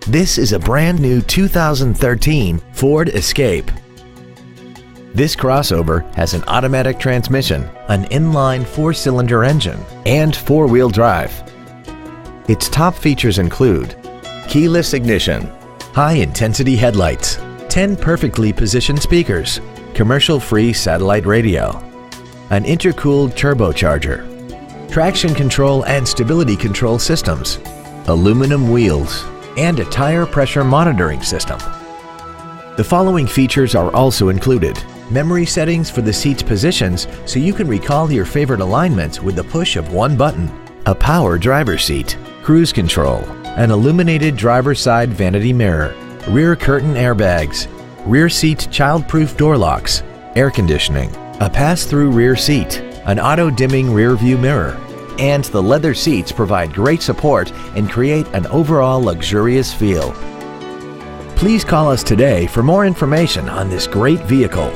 This is a brand new 2013 Ford Escape. This crossover has an automatic transmission, an inline 4-cylinder engine, and 4-wheel drive. Its top features include keyless ignition, high-intensity headlights, 10 perfectly positioned speakers, commercial-free satellite radio, an intercooled turbocharger, traction control and stability control systems, aluminum wheels, and a tire pressure monitoring system. The following features are also included: memory settings for the seat's positions so you can recall your favorite alignments with the push of one button, a power driver's seat, cruise control, an illuminated driver's side vanity mirror, rear curtain airbags, rear seat child-proof door locks, air conditioning, a pass-through rear seat, an auto-dimming rear view mirror, and the leather seats provide great support and create an overall luxurious feel. Please call us today for more information on this great vehicle.